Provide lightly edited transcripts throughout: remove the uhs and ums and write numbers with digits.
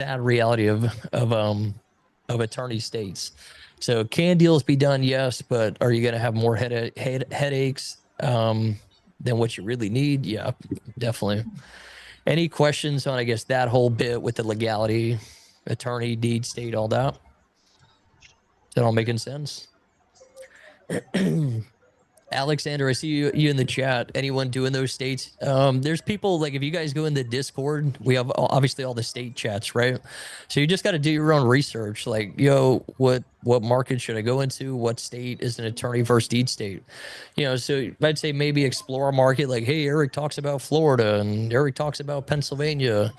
sad reality of attorney states. So can deals be done? Yes, but are you going to have more headaches than what you really need? Yeah, definitely. Any questions on, I guess, that whole bit with the legality, attorney, deed, state, all that? Is that all making sense? Alexander, I see you in the chat. Anyone doing those states? There's people, like, if you guys go in the Discord, we have obviously all the state chats, right? So you just got to do your own research. Like, what market should I go into? What state is an attorney versus deed state? So I'd say maybe explore a market. Like, hey, Eric talks about Florida, and Eric talks about Pennsylvania.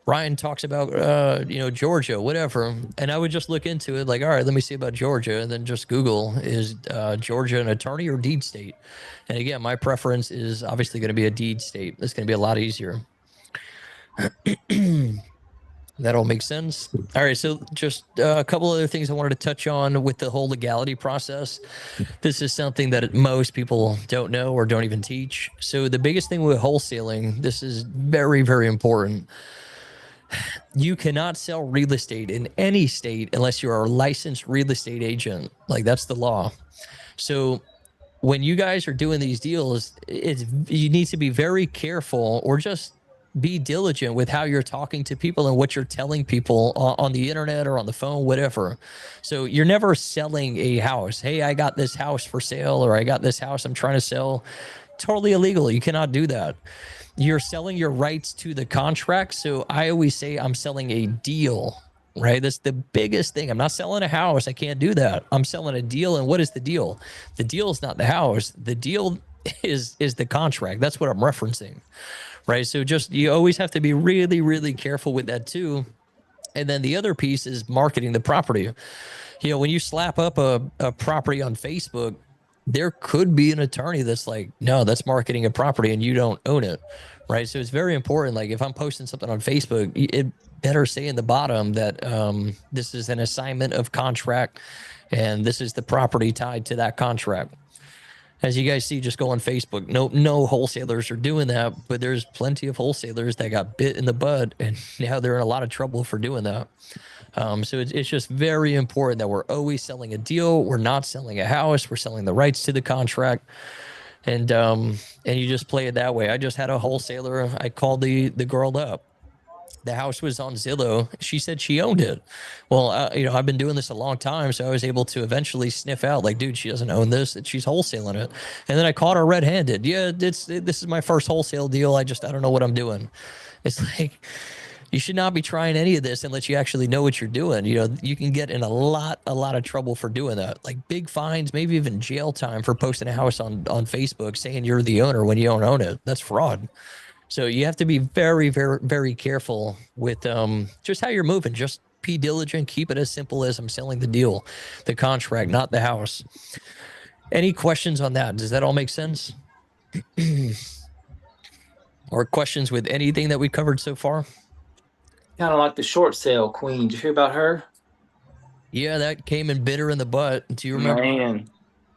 Ryan talks about Georgia, whatever, and I would just look into it, like, all right, let me see about Georgia, and then just Google, is Georgia an attorney or deed state? And again, my preference is obviously going to be a deed state. It's going to be a lot easier. That all makes sense. All right, so just a couple other things I wanted to touch on with the whole legality process. This is something that most people don't know or don't even teach. So the biggest thing with wholesaling, this is very, very important. You cannot sell real estate in any state unless you are a licensed real estate agent. Like, that's the law. So when you guys are doing these deals, you need to be very careful, or just be diligent with how you're talking to people and what you're telling people on the internet or on the phone, whatever. So you're never selling a house. Hey, I got this house for sale, or I got this house I'm trying to sell. Totally illegal. You cannot do that. You're selling your rights to the contract. So I always say I'm selling a deal, right? That's the biggest thing. I'm not selling a house. I can't do that. I'm selling a deal. And what is the deal? The deal is not the house. The deal is the contract. That's what I'm referencing, right? So just, you always have to be really, really careful with that too. And then the other piece is marketing the property. When you slap up a property on Facebook, there could be an attorney that's like, no, that's marketing a property and you don't own it, right? So it's very important. Like, if I'm posting something on Facebook, it better say in the bottom that this is an assignment of contract and this is the property tied to that contract. As you guys see, just go on Facebook. No wholesalers are doing that, but there's plenty of wholesalers that got bit in the butt, and now they're in a lot of trouble for doing that. So it's just very important that we're always selling a deal. We're not selling a house. We're selling the rights to the contract. And you just play it that way. I just had a wholesaler. I called the girl up. The house was on Zillow. She said she owned it. Well, I've been doing this a long time, so I was able to eventually sniff out, like, dude, she doesn't own this. She's wholesaling it. And then I caught her red-handed. Yeah, this is my first wholesale deal. I don't know what I'm doing. It's like, you should not be trying any of this unless you actually know what you're doing. You can get in a lot of trouble for doing that, like big fines, maybe even jail time for posting a house on Facebook saying you're the owner when you don't own it. That's fraud. So you have to be very, very, very careful with just how you're moving. Just be diligent. Keep it as simple as I'm selling the deal, the contract, not the house. Any questions on that? Does that all make sense? Or questions with anything that we covered so far? Kind of like the short sale queen. Did you hear about her? Yeah, that came and bit her in the butt. Do you remember? Man.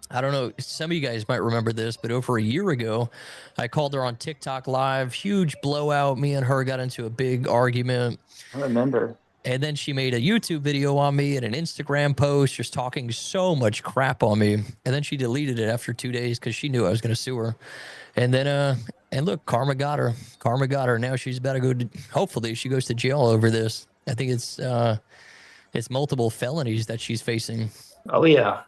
I don't know. Some of you guys might remember this, but over a year ago, I called her on TikTok Live. Huge blowout. Me and her got into a big argument. I remember. And then she made a YouTube video on me and an Instagram post just talking so much crap on me. And then she deleted it after 2 days because she knew I was going to sue her. And then, and look, karma got her. Karma got her. Now she's about to go to, hopefully she goes to jail over this. I think it's multiple felonies that she's facing. Oh, yeah.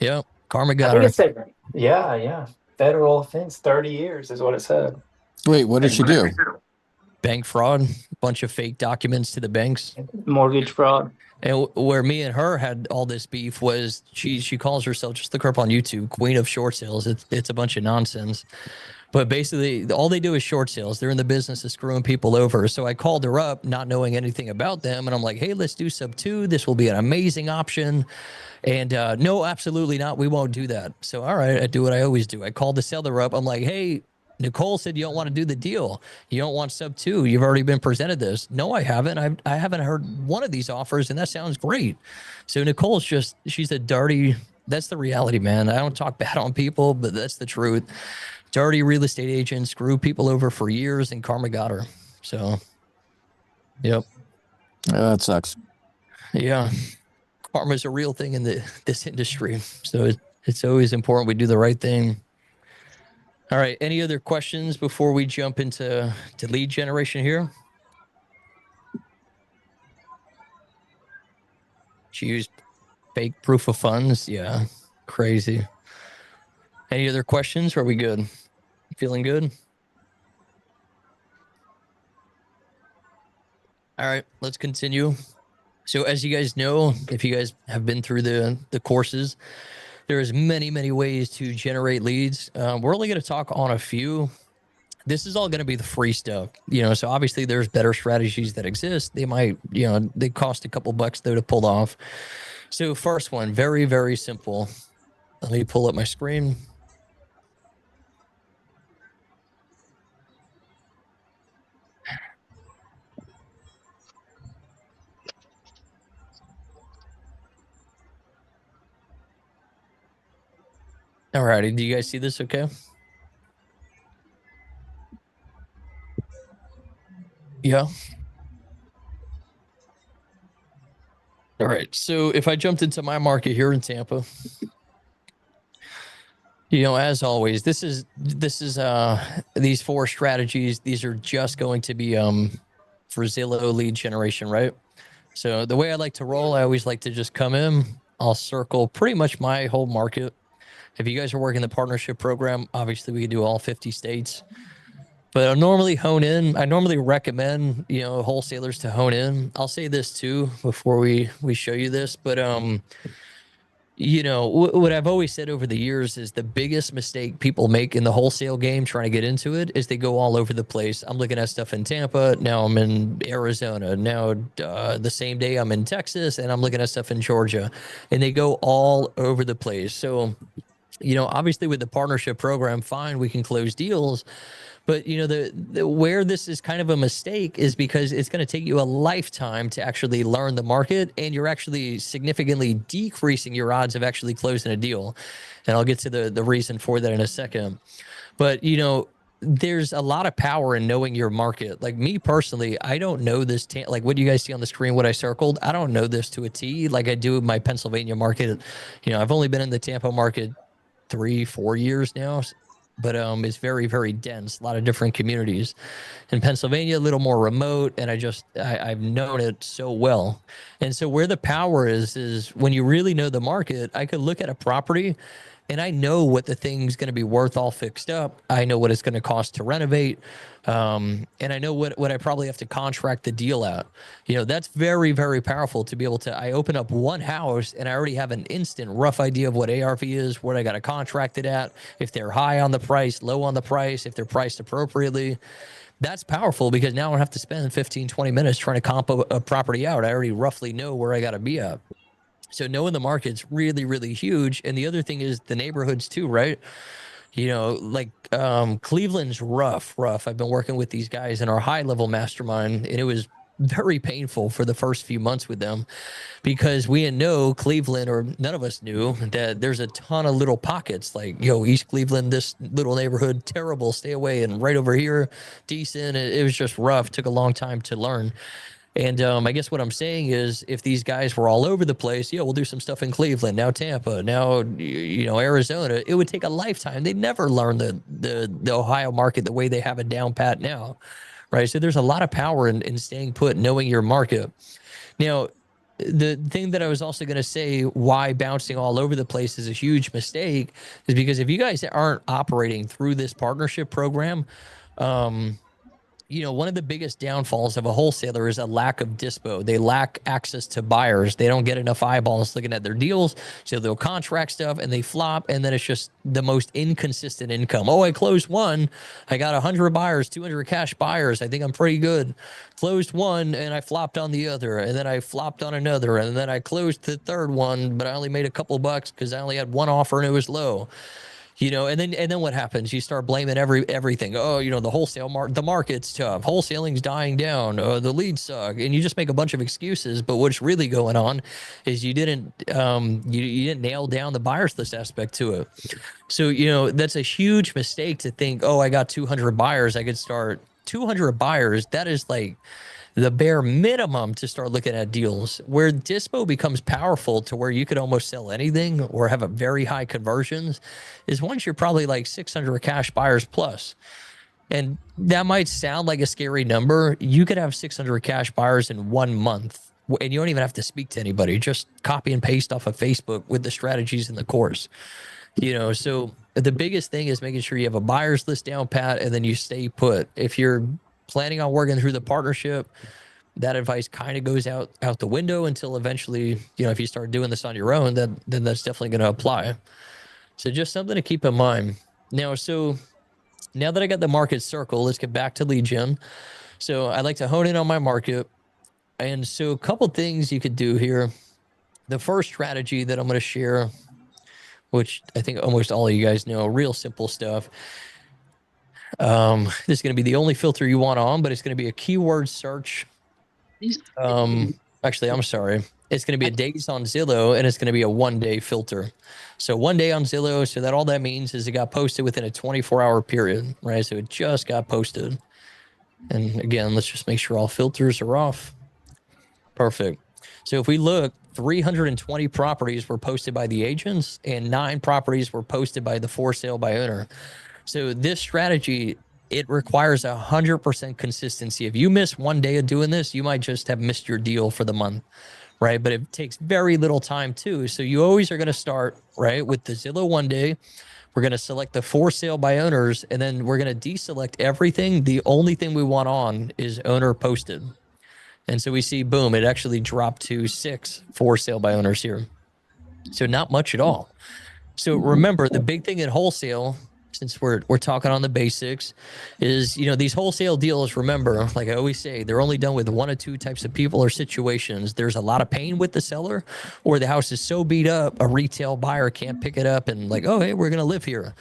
Yep. Karma got her. Yeah. Federal offense, 30 years is what it said. Wait, what did she do? Bank fraud, bunch of fake documents to the banks. Mortgage fraud. And where me and her had all this beef was she calls herself, just look her up on YouTube, Queen of Short Sales. It's a bunch of nonsense. But basically, all they do is short sales. They're in the business of screwing people over. So I called her up, not knowing anything about them. And I'm like, hey, let's do sub 2. This will be an amazing option. And no, absolutely not. We won't do that. So, all right, I do what I always do. I called the seller up. I'm like, hey, Nicole said you don't want to do the deal. You don't want sub 2. You've already been presented this. No, I haven't. I haven't heard one of these offers, and that sounds great. So Nicole's she's a dirty, that's the reality, man. I don't talk bad on people, but that's the truth. Dirty real estate agent, screw people over for years, and karma got her. So, yep. That sucks. Yeah, karma is a real thing in this industry, so it's always important we do the right thing. All right, any other questions before we jump into lead generation here? She used fake proof of funds. Yeah, crazy. Any other questions? Or are we good? Feeling good? All right, let's continue. So as you guys know, if you guys have been through the courses, there's many ways to generate leads. We're only going to talk on a few. This is all going to be the free stuff, so obviously there's better strategies that exist. They might, they cost a couple bucks though to pull off. So first one, very simple. Let me pull up my screen. All righty, do you guys see this okay? Yeah. All right, so if I jumped into my market here in Tampa, as always, this is these four strategies. These are just going to be for Zillow lead generation, right? So the way I like to roll, I always like to just come in. I'll circle pretty much my whole market. If you guys are working the partnership program, obviously we can do all 50 states. But I normally hone in. I normally recommend, wholesalers to hone in. I'll say this too before we show you this, but what I've always said over the years is the biggest mistake people make in the wholesale game trying to get into it is they go all over the place. I'm looking at stuff in Tampa. Now I'm in Arizona. Now the same day I'm in Texas, and I'm looking at stuff in Georgia, and they go all over the place. So, obviously with the partnership program, fine, we can close deals. But the where this is kind of a mistake is because it's going to take you a lifetime to actually learn the market, and you're actually significantly decreasing your odds of actually closing a deal. And I'll get to the reason for that in a second. But there's a lot of power in knowing your market. Like me personally, I don't know this like what you guys see on the screen, what I circled. I don't know this to a T like I do my Pennsylvania market. I've only been in the Tampa market 3-4 years now, but it's very dense, a lot of different communities. In Pennsylvania, a little more remote, and I've known it so well. And so where the power is when you really know the market. I could look at a property and I know what the thing's going to be worth all fixed up. I know what it's going to cost to renovate. And I know what I probably have to contract the deal at. That's very powerful to be able to, I open up one house and I already have an instant rough idea of what ARV is, what I got to contract it at, if they're high on the price, low on the price, if they're priced appropriately. That's powerful because now I don't have to spend 15-20 minutes trying to comp a property out. I already roughly know where I got to be at. So knowing the market's really huge. And the other thing is the neighborhoods too, right? Like Cleveland's rough. I've been working with these guys in our high level mastermind, and it was very painful for the first few months with them because we didn't know Cleveland, or none of us knew that there's a ton of little pockets like, East Cleveland, this little neighborhood, terrible, stay away. And right over here, decent. It was just rough. Took a long time to learn. And I guess what I'm saying is if these guys were all over the place, we'll do some stuff in Cleveland, now Tampa, now, Arizona, it would take a lifetime. They'd never learn the Ohio market the way they have it down pat now, right? So there's a lot of power in staying put, knowing your market. Now, the thing that I was also going to say why bouncing all over the place is a huge mistake is because if you guys aren't operating through this partnership program, one of the biggest downfalls of a wholesaler is a lack of dispo. They lack access to buyers. They don't get enough eyeballs looking at their deals. So they'll contract stuff and they flop. And then it's just the most inconsistent income. Oh, I closed one. I got 100 buyers, 200 cash buyers. I think I'm pretty good. Closed one and I flopped on the other. And then I flopped on another. And then I closed the third one, but I only made a couple bucks because I only had one offer and it was low. And then what happens? You start blaming everything. Oh, the the market's tough. Wholesaling's dying down. The leads suck, and you just make a bunch of excuses. But what's really going on is you didn't nail down the buyers list aspect to it. So that's a huge mistake to think, oh, I got 200 buyers, I could start 200 buyers. the bare minimum to start looking at deals. Where Dispo becomes powerful to where you could almost sell anything or have a very high conversions is once you're probably like 600 cash buyers plus. And that might sound like a scary number. You could have 600 cash buyers in 1 month, and you don't even have to speak to anybody. Just copy and paste off of Facebook with the strategies in the course. So the biggest thing is making sure you have a buyer's list down pat, and then you stay put. If you're planning on working through the partnership, that advice kind of goes out the window until eventually, if you start doing this on your own, then that's definitely going to apply. So just something to keep in mind. Now that I got the market circle, let's get back to lead gen. So I like to hone in on my market. And so a couple things you could do here. The first strategy that I'm going to share, which I think almost all of you guys know, real simple stuff. This is going to be the only filter you want on, but it's going to be a keyword search. Actually, I'm sorry. It's going to be a days on Zillow, and it's going to be a 1-day filter. So 1 day on Zillow. So that all that means is it got posted within a 24-hour period, right? So it just got posted. And again, let's just make sure all filters are off. Perfect. So if we look, 320 properties were posted by the agents and 9 properties were posted by the for sale by owner. So this strategy, it requires 100% consistency. If you miss 1 day of doing this, you might just have missed your deal for the month, right? But it takes very little time too. So you always are going to start, right, with the Zillow 1 day. We're going to select the for sale by owners, and then we're going to deselect everything. The only thing we want on is owner posted. And so we see, boom, it actually dropped to 6 for sale by owners here. So not much at all. So remember, the big thing in wholesale, since we're talking on the basics, is, these wholesale deals, remember, like I always say, they're only done with 1 or 2 types of people or situations. There's a lot of pain with the seller, or the house is so beat up, a retail buyer can't pick it up and like, oh, hey, we're going to live here.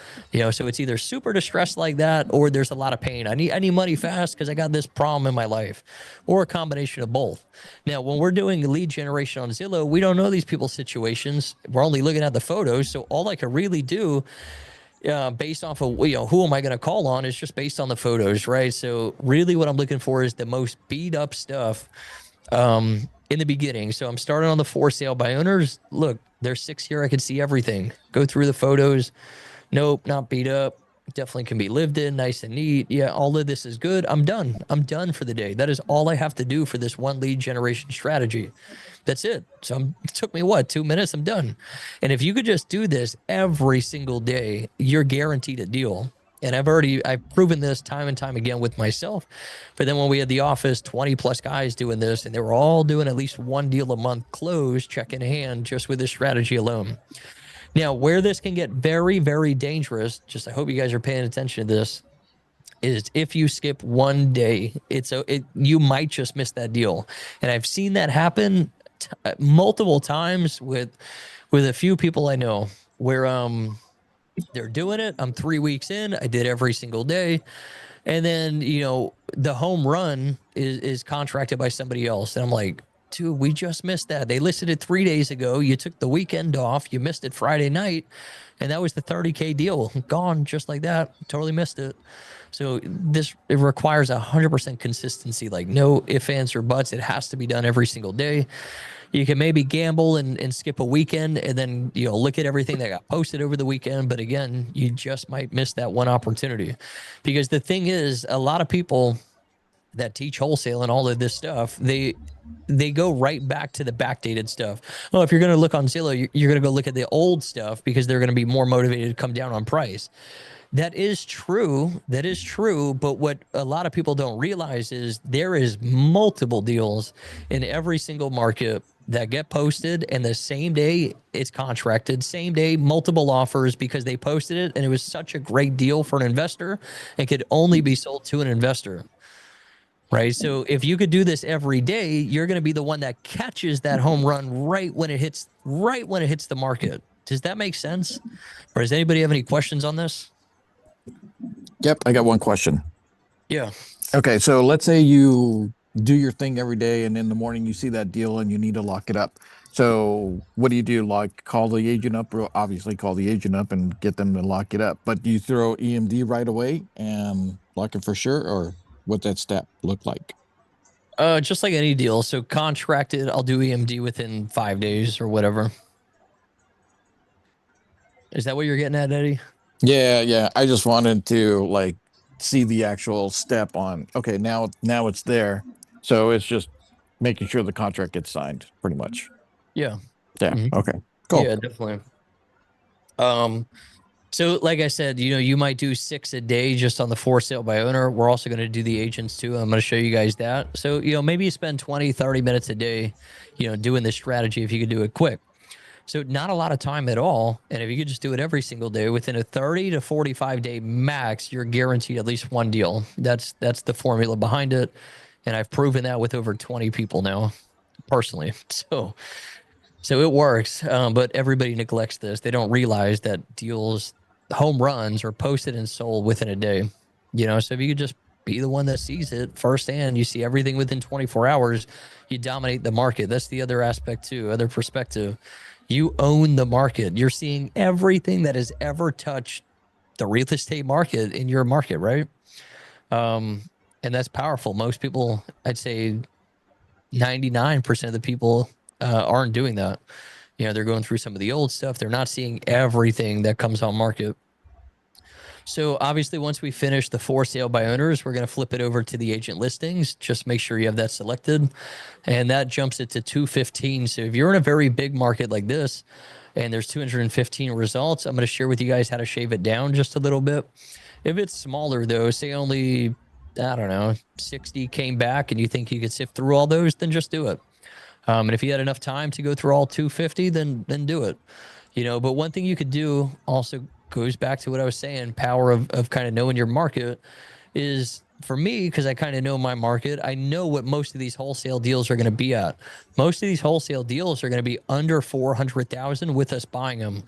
So it's either super distressed like that, or there's a lot of pain. I need money fast because I got this problem in my life, or a combination of both. Now, when we're doing lead generation on Zillow, we don't know these people's situations. We're only looking at the photos. So all I can really do based off of, who am I going to call on, is just based on the photos, right? So really what I'm looking for is the most beat up stuff in the beginning. So I'm starting on the for sale by owners. Look, there's 6 here. I can see everything. Go through the photos. Nope, not beat up. Definitely can be lived in, nice and neat. Yeah, all of this is good. I'm done. I'm done for the day. That is all I have to do for this one lead generation strategy. That's it. So it took me 2 minutes? I'm done. And if you could just do this every single day, you're guaranteed a deal. And I've proven this time and time again with myself. But then when we had the office, 20 plus guys doing this, and they were all doing at least 1 deal a month closed, check in hand, just with this strategy alone. Now, where this can get very, very dangerous, just I hope you guys are paying attention to this, is if you skip 1 day, you might just miss that deal. And I've seen that happen multiple times with a few people I know, where they're doing it. I'm 3 weeks in. I did every single day. And then, the home run is contracted by somebody else. And I'm like, dude, we just missed that. They listed it 3 days ago. You took the weekend off. You missed it Friday night. And that was the 30K deal. Gone just like that. Totally missed it. So it requires 100% consistency, like no ifs, ands, or buts. It has to be done every single day. You can maybe gamble and skip a weekend and then, look at everything that got posted over the weekend. But again, you just might miss that one opportunity, because the thing is, a lot of people that teach wholesale and all of this stuff, they go right back to the backdated stuff. Well, if you're going to look on Zillow, you're going to go look at the old stuff because they're going to be more motivated to come down on price. That is true. That is true. But what a lot of people don't realize is there is multiple deals in every single market that get posted, and the same day it's contracted, same day, multiple offers, because they posted it and it was such a great deal for an investor and could only be sold to an investor. Right. So if you could do this every day, you're going to be the one that catches that home run right when it hits the market. Does that make sense? Or does anybody have any questions on this? Yep, I got one question. Yeah. Okay, so let's say you do your thing every day, and in the morning you see that deal and you need to lock it up. So what do? Like, call the agent up? Obviously, call the agent up and get them to lock it up. But do you throw EMD right away and lock it for sure, or what that step look like? Just like any deal. So contracted, I'll do EMD within 5 days or whatever. Is that what you're getting at, Eddie? Yeah. I just wanted to like see the actual step on. Okay, now it's there. So it's just making sure the contract gets signed, pretty much. Yeah. Yeah. Mhm. Okay. Cool. Yeah, definitely. So like I said, you might do 6 a day just on the for sale by owner. We're also going to do the agents too. I'm going to show you guys that. So, maybe you spend 20, 30 minutes a day, doing this strategy if you could do it quick. So not a lot of time at all. And if you could just do it every single day within a 30 to 45 day max, you're guaranteed at least one deal. That's the formula behind it. And I've proven that with over 20 people now personally. So it works. But everybody neglects this. They don't realize that deals, home runs are posted and sold within a day. So if you could just be the one that sees it firsthand, you see everything within 24 hours, you dominate the market. That's the other aspect too, other perspective. You own the market. You're seeing everything that has ever touched the real estate market in your market, right? And that's powerful. Most people, I'd say 99% of the people aren't doing that. They're going through some of the old stuff. They're not seeing everything that comes on market. So obviously, once we finish the for sale by owners, we're going to flip it over to the agent listings. Just make sure you have that selected, and that jumps it to 215. So if you're in a very big market like this, and there's 215 results, I'm going to share with you guys how to shave it down just a little bit. If it's smaller though, say only, I don't know, 60 came back, and you think you could sift through all those, then just do it. And if you had enough time to go through all 250, then do it. But one thing you could do also goes back to what I was saying, power of kind of knowing your market is, for me, because I kind of know my market, I know what most of these wholesale deals are going to be at. Most of these wholesale deals are going to be under 400,000 with us buying them.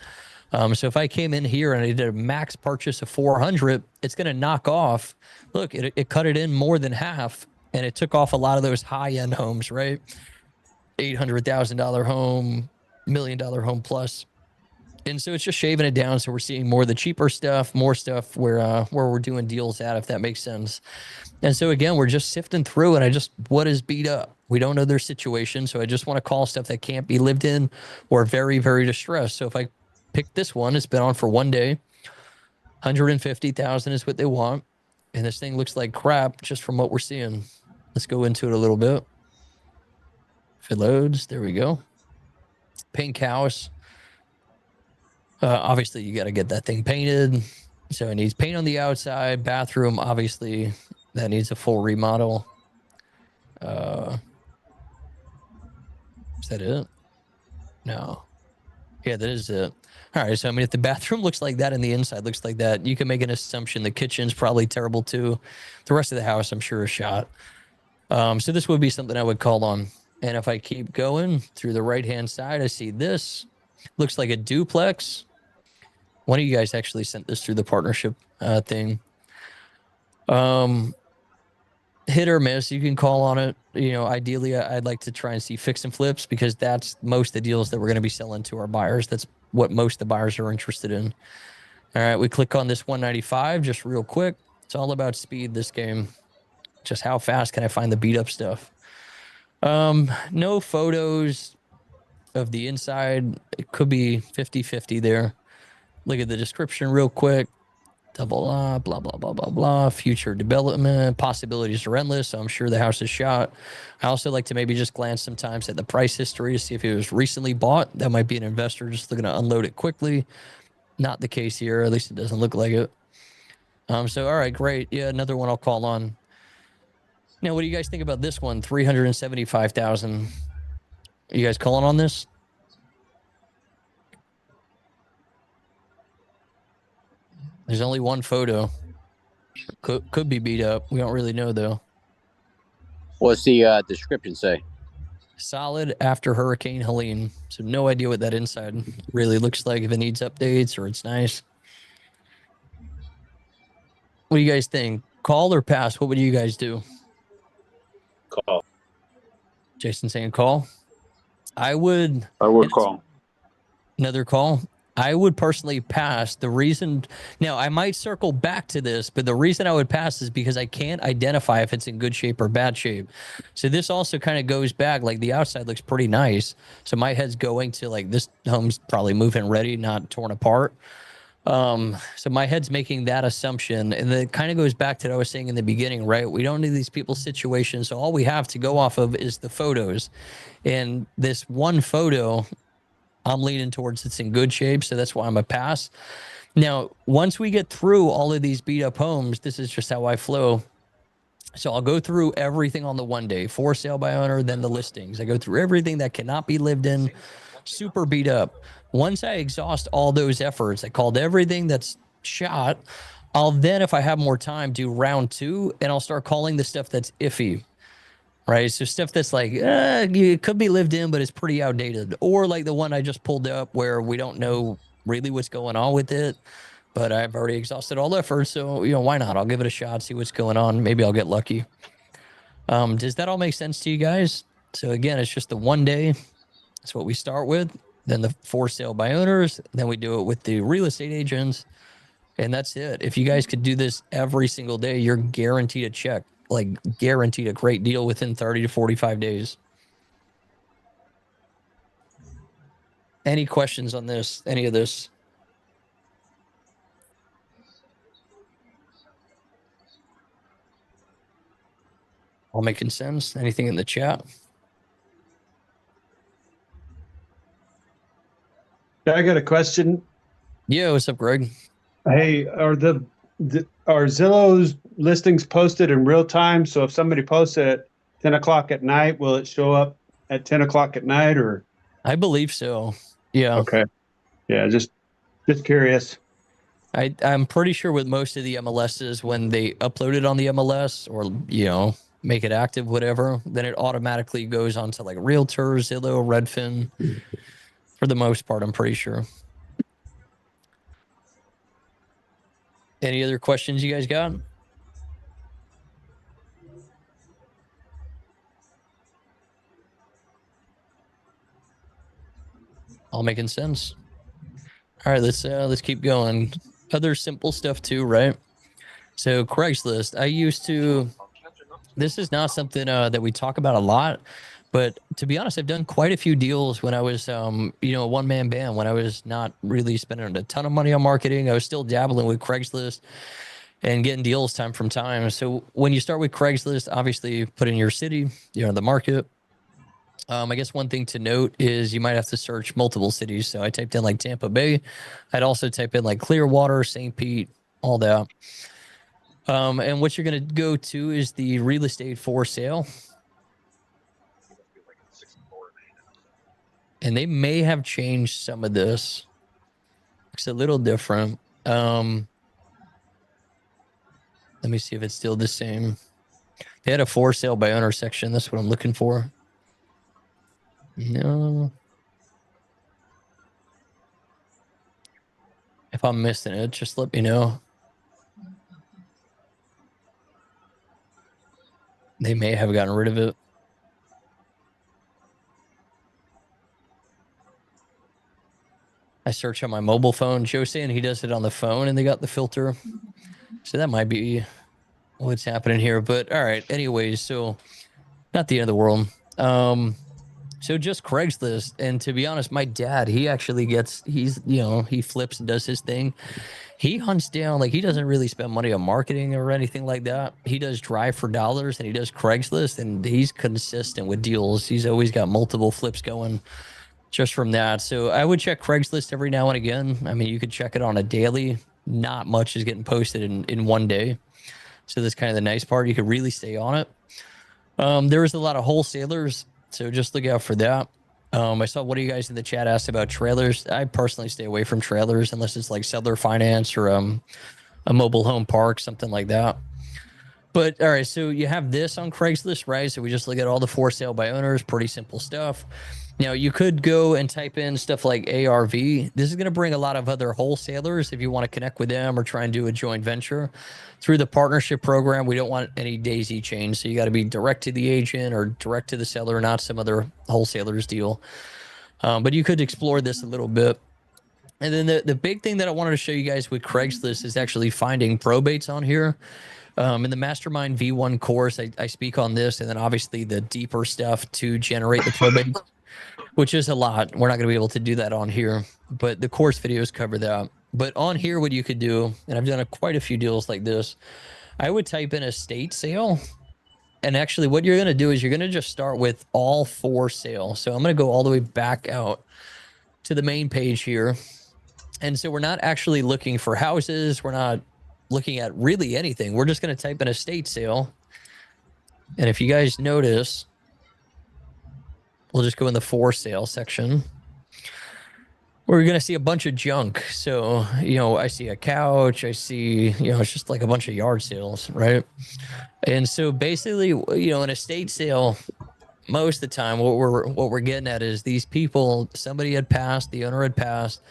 So if I came in here and I did a max purchase of 400, it's going to knock off. Look, it cut it in more than half, and it took off a lot of those high end homes, right? $800,000 home, $1 million home plus. And so it's just shaving it down. So we're seeing more of the cheaper stuff, more stuff where we're doing deals at, if that makes sense. And so again, we're just sifting through, and what is beat up? We don't know their situation. So I just want to call stuff that can't be lived in or very, very distressed. So if I pick this one, it's been on for one day, 150,000 is what they want. And this thing looks like crap just from what we're seeing. Let's go into it a little bit. If it loads, there we go. Pink house. Obviously, you got to get that thing painted. So it needs paint on the outside. Bathroom, obviously, that needs a full remodel. Is that it? No. Yeah, that is it. All right. So, I mean, if the bathroom looks like that and the inside looks like that, you can make an assumption the kitchen's probably terrible too. The rest of the house, I'm sure, is shot. So this would be something I would call on. And if I keep going through the right-hand side, I see this. Looks like a duplex. One of you guys actually sent this through the partnership thing. Hit or miss, you can call on it. Ideally, I'd like to try and see fix and flips, because that's most of the deals that we're going to be selling to our buyers. That's what most of the buyers are interested in. All right, we click on this 195 just real quick. It's all about speed, this game. Just how fast can I find the beat up stuff? No photos of the inside. It could be 50-50 there. Look at the description real quick. Double blah, blah, blah, blah, blah, blah. Future development. Possibilities are endless. So I'm sure the house is shot. I also like to maybe just glance sometimes at the price history to see if it was recently bought. That might be an investor just looking to unload it quickly. Not the case here. At least it doesn't look like it. So, all right, great. Yeah, another one I'll call on. Now, what do you guys think about this one? 375,000. You guys calling on this? There's only one photo. Could be beat up. We don't really know though. What's the description say? Solid after Hurricane Helene. So no idea what that inside really looks like, if it needs updates or it's nice. What do you guys think? Call or pass? What would you guys do? Call. Jason saying call. I would I would call. Another call. I would personally pass. The reason, now I might circle back to this, but the reason I would pass is because I can't identify if it's in good shape or bad shape. So this also kind of goes back, like the outside looks pretty nice. So my head's going to like, this home's probably move-in ready, not torn apart. So my head's making that assumption, and it kind of goes back to what I was saying in the beginning, right? We don't know these people's situations, so all we have to go off of is the photos. And this one photo, I'm leaning towards it's in good shape, so that's why I'm a pass. Now, once we get through all of these beat up homes, this is just how I flow. So I'll go through everything on the one day, for sale by owner, then the listings. I go through everything that cannot be lived in, super beat up. Once I exhaust all those efforts, I called everything that's shot. I'll then, if I have more time, do round 2, and I'll start calling the stuff that's iffy. Right. So stuff that's like, it could be lived in, but it's pretty outdated. Or like the one I just pulled up where we don't know really what's going on with it, but I've already exhausted all efforts. So, why not? I'll give it a shot, see what's going on. Maybe I'll get lucky. Does that all make sense to you guys? So again, it's just the one day. That's what we start with. Then the for sale by owners. Then we do it with the real estate agents. And that's it. If you guys could do this every single day, you're guaranteed a check. Like guaranteed a great deal within 30 to 45 days. Any questions on this? Any of this? All making sense? Anything in the chat? I got a question. Yeah, what's up, Greg? Hey, are Zillow's listings posted in real time? So if somebody posts it at 10 o'clock at night, will it show up at 10 o'clock at night or? I believe so. Yeah. Okay. Yeah, just curious. I'm pretty sure with most of the MLSs, when they upload it on the MLS or, make it active, whatever, then it automatically goes onto like Realtor, Zillow, Redfin. For the most part, I'm pretty sure. Any other questions you guys got? All making sense. All right, let's keep going. Other simple stuff too, right? So Craigslist, this is not something that we talk about a lot, but to be honest, I've done quite a few deals when I was, a one-man band, when I was not really spending a ton of money on marketing. I was still dabbling with Craigslist and getting deals time from time. So when you start with Craigslist, obviously you put in your city, the market. I guess one thing to note is you might have to search multiple cities. So I typed in like Tampa Bay. I'd also type in like Clearwater, St. Pete, all that. And what you're going to go to is the real estate for sale. And they may have changed some of this. It's a little different. Let me see if it's still the same. They had a for sale by owner section. That's what I'm looking for. No. If I'm missing it, just let me know. They may have gotten rid of it. I search on my mobile phone. Joe's saying he does it on the phone and they got the filter. So that might be what's happening here. But all right. Anyways, so not the end of the world. So just Craigslist. And to be honest, my dad, he flips and does his thing. He hunts down, like he doesn't really spend money on marketing or anything like that. He does drive for dollars and he does Craigslist and he's consistent with deals. He's always got multiple flips going just from that. So I would check Craigslist every now and again. I mean, you could check it on a daily. Not much is getting posted in one day. So that's kind of the nice part. You could really stay on it. There was a lot of wholesalers. So just look out for that. I saw one of you guys in the chat asked about trailers. I personally stay away from trailers unless it's like seller finance or a mobile home park, something like that. But all right, so you have this on Craigslist, right? So we just look at all the for sale by owners, pretty simple stuff. Now you could go and type in stuff like ARV. This is going to bring a lot of other wholesalers if you want to connect with them or try and do a joint venture. Through the partnership program, we don't want any daisy chains. So you got to be direct to the agent or direct to the seller, not some other wholesaler's deal. But you could explore this a little bit. And then the big thing that I wanted to show you guys with Craigslist is actually finding probates on here. In the Mastermind V1 course, I speak on this, and then obviously the deeper stuff to generate the probate, which is a lot. We're not going to be able to do that on here, but the course videos cover that. But on here, what you could do, and I've done quite a few deals like this, I would type in estate sale. And actually, what you're going to do is you're going to just start with all for sale. So I'm going to go all the way back out to the main page here. And so we're not actually looking for houses. We're not looking at really anything. We're just going to type in estate sale. And if you guys notice, we'll just go in the for sale section. We're going to see a bunch of junk. So, I see a couch. I see, it's just like a bunch of yard sales, right? And so basically, an estate sale, most of the time, what we're getting at is these people, somebody had passed, the owner had passed,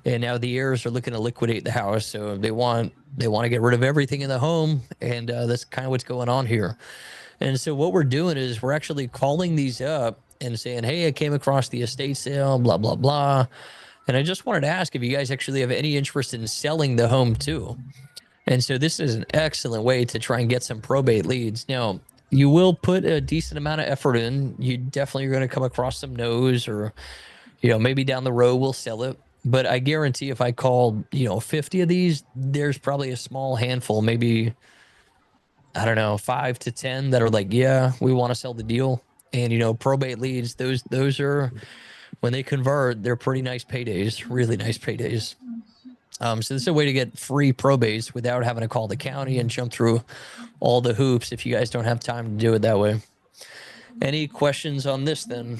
and now the heirs are looking to liquidate the house. So they want to get rid of everything in the home, and that's kind of what's going on here. And so what we're doing is we're actually calling these up and saying, hey, I came across the estate sale, blah, blah, blah. And I just wanted to ask if you guys actually have any interest in selling the home too. And so this is an excellent way to try and get some probate leads. Now, you will put a decent amount of effort in. You definitely are going to come across some no's, or, maybe down the road we'll sell it. But I guarantee if I called, 50 of these, there's probably a small handful, maybe, I don't know, 5 to 10 that are like, yeah, we want to sell the deal. And, probate leads, those are, when they convert, they're pretty nice paydays, really nice paydays. So this is a way to get free probates without having to call the county and jump through all the hoops if you guys don't have time to do it that way. Any questions on this then?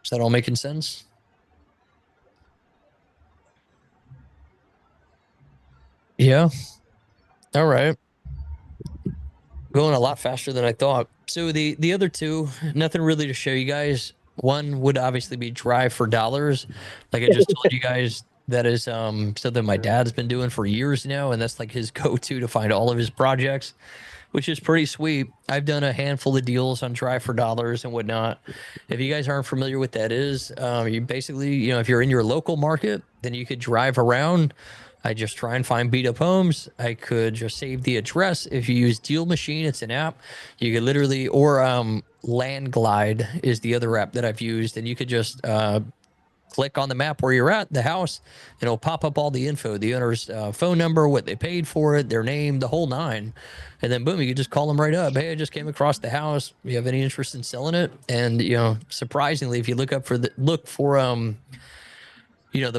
Is that all making sense? Yeah. All right. Going a lot faster than I thought. So the other two, nothing really to show you guys. One would obviously be Drive for Dollars. Like I just told you guys, that is something my dad's been doing for years now, and that's like his go-to to find all of his projects, which is pretty sweet. I've done a handful of deals on Drive for Dollars and whatnot. If you guys aren't familiar with that is, you basically, if you're in your local market, then you could drive around. I just try and find beat up homes. I could just save the address. If you use Deal Machine, it's an app. You could literally, or Land Glide is the other app that I've used, and you could just click on the map where you're at, the house, and it'll pop up all the info, the owner's phone number, what they paid for it, their name, the whole nine. And then boom, you can just call them right up. Hey, I just came across the house. You have any interest in selling it? And surprisingly, if you look for the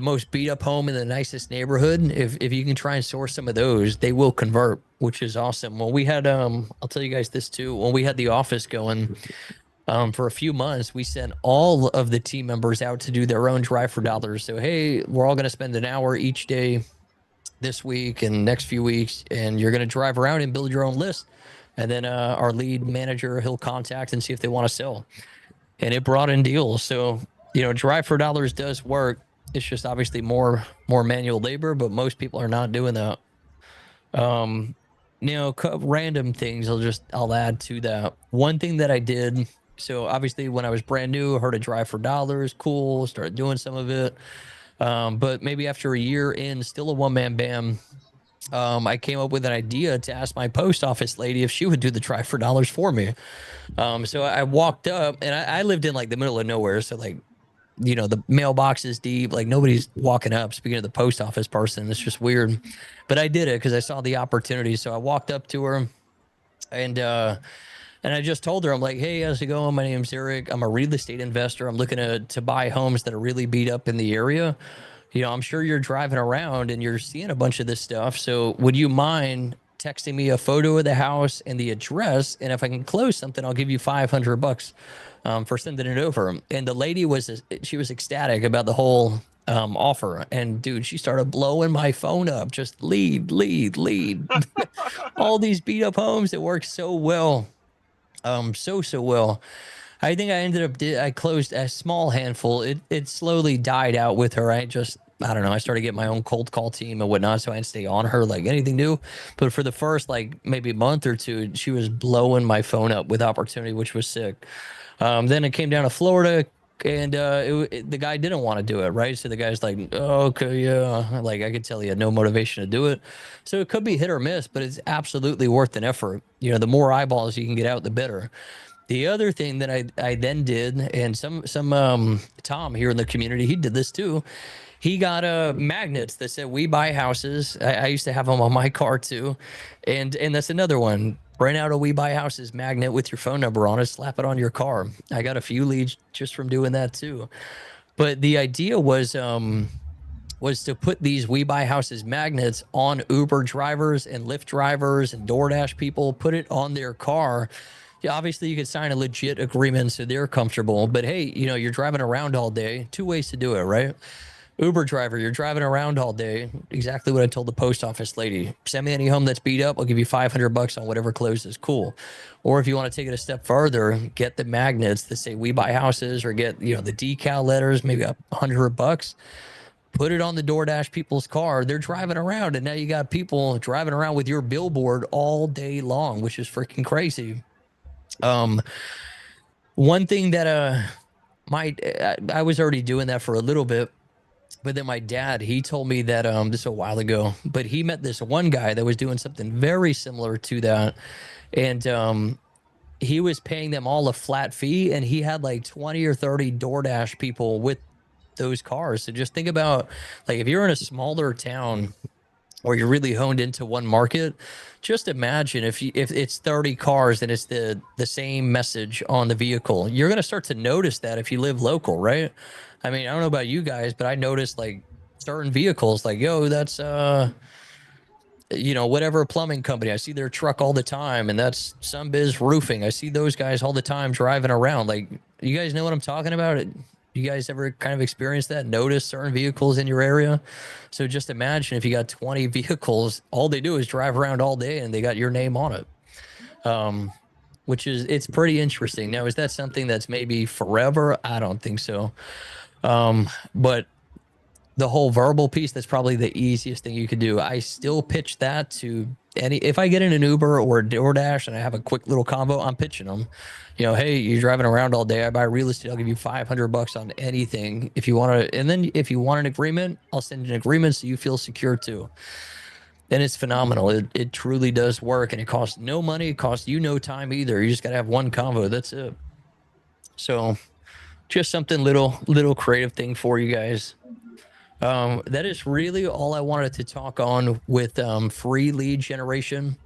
most beat up home in the nicest neighborhood, if you can try and source some of those, they will convert, which is awesome. Well, we had, I'll tell you guys this too. When we had the office going for a few months, we sent all of the team members out to do their own Drive for Dollars. So, hey, we're all going to spend an hour each day this week and next few weeks, and you're going to drive around and build your own list. And then our lead manager, he'll contact and see if they want to sell. And it brought in deals. So, Drive for Dollars does work. It's just obviously more manual labor, but most people are not doing that. Random things I'll add to that. One thing that I did, so obviously when I was brand new, I heard of Drive for Dollars, cool, started doing some of it. But maybe after a year in, still a one-man band, I came up with an idea to ask my post office lady if she would do the Drive for Dollars for me. So I walked up, and I lived in like the middle of nowhere, so like, the mailbox is deep, like nobody's walking up. Speaking of the post office person, it's just weird, but I did it because I saw the opportunity. So I walked up to her, and I just told her, I'm like, hey, how's it going? My name's Eric. I'm a real estate investor. I'm looking to buy homes that are really beat up in the area. I'm sure you're driving around and you're seeing a bunch of this stuff. So would you mind texting me a photo of the house and the address? And if I can close something, I'll give you $500 for sending it over. And the lady was ecstatic about the whole offer. And dude, she started blowing my phone up, just lead. All these beat up homes. It works so well. So well. I think I closed a small handful. It slowly died out with her. I don't know. I started getting my own cold call team and whatnot, so I didn't stay on her like anything new. But for the first maybe month or two, she was blowing my phone up with opportunity, which was sick. Then it came down to Florida, and the guy didn't want to do it, right? So the guy's like, oh, okay, yeah, like I could tell he had no motivation to do it. So it could be hit or miss, but it's absolutely worth an effort. You know, the more eyeballs you can get out, the better. The other thing that I then did, and some Tom here in the community, he did this too. He got magnets that said "We buy houses." I used to have them on my car too, and that's another one. Print out a "We buy houses" magnet with your phone number on it, slap it on your car. I got a few leads just from doing that too. But the idea was to put these "We buy houses" magnets on Uber drivers and Lyft drivers and DoorDash people. Put it on their car. Yeah, obviously you could sign a legit agreement so they're comfortable. But hey, you know, you're driving around all day. Two ways to do it, right? Uber driver, you're driving around all day. Exactly what I told the post office lady. Send me any home that's beat up. I'll give you $500 on whatever closes. Cool. Or if you want to take it a step further, get the magnets that say "We buy houses," or get, you know, the decal letters, maybe $100. Put it on the DoorDash people's car. They're driving around, and now you got people driving around with your billboard all day long, which is freaking crazy. One thing that I was already doing that for a little bit, but then my dad, he told me that this a while ago, but he met this one guy that was doing something very similar to that, and he was paying them all a flat fee, and he had like 20 or 30 DoorDash people with those cars. So just think about, like, if you're in a smaller town or you're really honed into one market, just imagine if it's 30 cars and it's the same message on the vehicle. You're going to start to notice that if you live local, right? I mean, I don't know about you guys, but I noticed like certain vehicles, like, yo, that's you know, whatever plumbing company. I see their truck all the time, and that's Sunbiz Roofing. I see those guys all the time driving around. Like, you guys know what I'm talking about? You guys ever kind of experienced that? Notice certain vehicles in your area? So just imagine if you got 20 vehicles, all they do is drive around all day and they got your name on it. Which is, it's pretty interesting. Now, is that something that's maybe forever? I don't think so. But the whole verbal piece, that's probably the easiest thing you could do. I still pitch that to if I get in an Uber or a DoorDash and I have a quick little combo, I'm pitching them. You know, hey, you're driving around all day. I buy real estate. I'll give you $500 on anything if you want to. And then if you want an agreement, I'll send an agreement so you feel secure too. And it's phenomenal. It truly does work, and it costs no money. It costs you no time either. You just got to have one convo. That's it. So just something little creative thing for you guys. That is really all I wanted to talk on with free lead generation.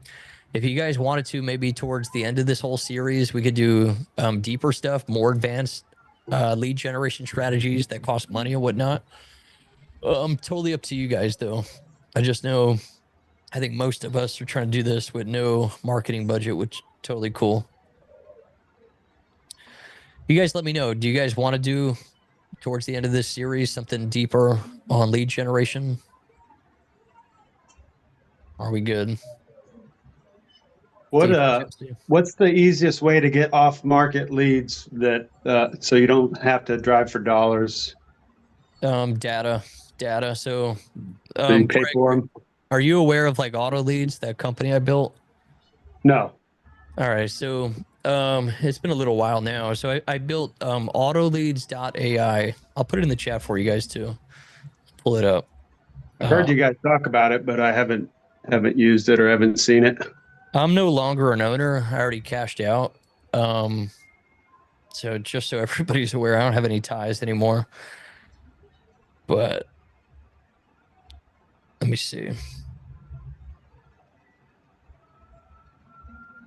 If you guys wanted to, maybe towards the end of this whole series, we could do deeper stuff, more advanced lead generation strategies that cost money and whatnot. Totally up to you guys, though. I just know, I think most of us are trying to do this with no marketing budget, which is totally cool. You guys let me know. Do you guys want to do towards the end of this series something deeper on lead generation? Are we good? What's the easiest way to get off market leads that so you don't have to drive for dollars? Data. So you pay for them. Are you aware of like Auto Leads, that company I built? No. All right, so it's been a little while now. So I built autoleads.ai. I'll put it in the chat for you guys too. Pull it up. I heard you guys talk about it, but I haven't used it or haven't seen it. I'm no longer an owner. I already cashed out. So just so everybody's aware, I don't have any ties anymore. But let me see.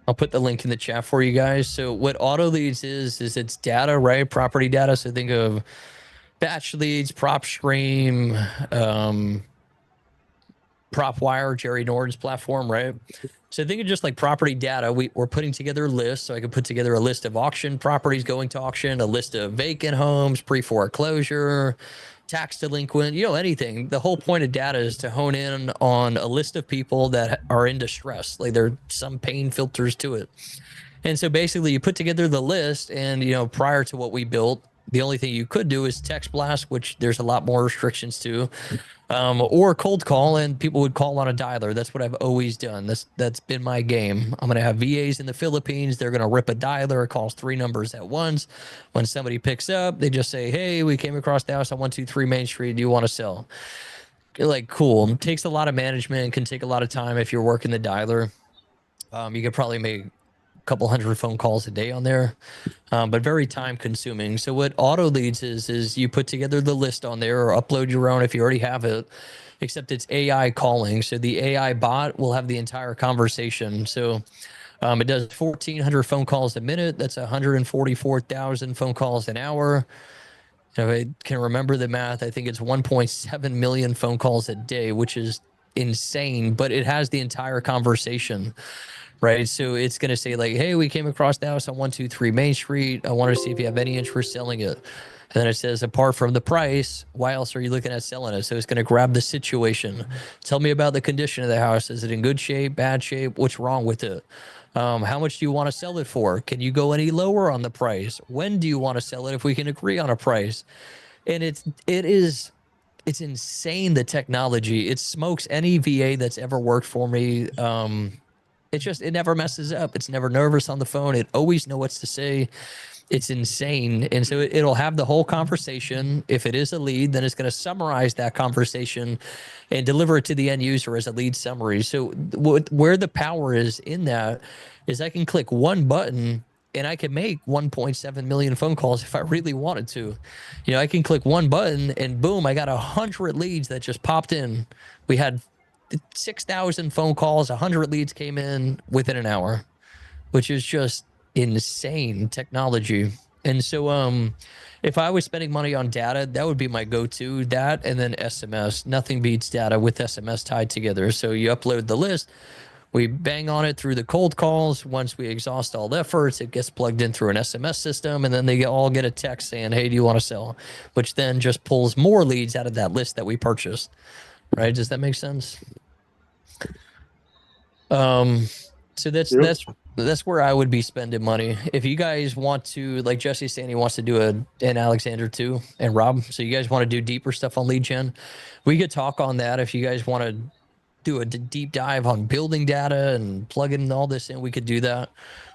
I'll put the link in the chat for you guys. So what Auto Leads is it's data, right? Property data. So think of Batch Leads, PropStream, PropWire, Jerry Norton's platform, right? So think of just like property data. We're putting together lists. So I could put together a list of auction properties going to auction, a list of vacant homes, pre-foreclosure, tax delinquent, you know, anything. The whole point of data is to hone in on a list of people that are in distress. Like there's some pain filters to it. And so basically you put together the list, and, you know, prior to what we built, The only thing you could do is text blast, which there's a lot more restrictions to, or cold call, and people would call on a dialer. That's what I've always done. That's been my game. I'm gonna have VAs in the Philippines. They're gonna rip a dialer. It calls 3 numbers at once. When somebody picks up, they just say, "Hey, we came across the house on 123 Main Street. Do you want to sell?" Like, cool. It takes a lot of management. Can take a lot of time if you're working the dialer. You could probably make couple hundred phone calls a day on there, but very time consuming. So what auto leads is you put together the list on there or upload your own if you already have it, except it's AI calling. So the AI bot will have the entire conversation. So it does 1,400 phone calls a minute. That's 144,000 phone calls an hour. If I can remember the math, I think it's 1.7 million phone calls a day, which is insane, but it has the entire conversation. Right. So it's going to say like, "Hey, we came across the house on 123 Main Street. I want to see if you have any interest selling it." And then it says, "Apart from the price, why else are you looking at selling it?" So it's going to grab the situation. "Tell me about the condition of the house. Is it in good shape, bad shape? What's wrong with it? How much do you want to sell it for? Can you go any lower on the price? When do you want to sell it if we can agree on a price?" And it's insane, the technology. It smokes any VA that's ever worked for me. It never messes up. It's never nervous on the phone. It always knows what to say. It's insane. And so it'll have the whole conversation. If it is a lead, then it's going to summarize that conversation and deliver it to the end user as a lead summary. So where the power is in that is I can click one button and I can make 1.7 million phone calls if I really wanted to. You know, I can click one button and boom, I got 100 leads that just popped in. We had 6,000 phone calls, 100 leads came in within an hour, which is just insane technology. And so if I was spending money on data, that would be my go-to. That and then SMS. Nothing beats data with SMS tied together. So you upload the list, we bang on it through the cold calls. Once we exhaust all efforts, it gets plugged in through an SMS system, and then they all get a text saying, "Hey, do you want to sell?" Which then just pulls more leads out of that list that we purchased. Right? Does that make sense? So that's where I would be spending money. If you guys want to, like Jesse's saying, he wants to do an Alexander too, and Rob. So you guys want to do deeper stuff on lead gen, we could talk on that. If you guys want to do a deep dive on building data and plugging all this in, we could do that.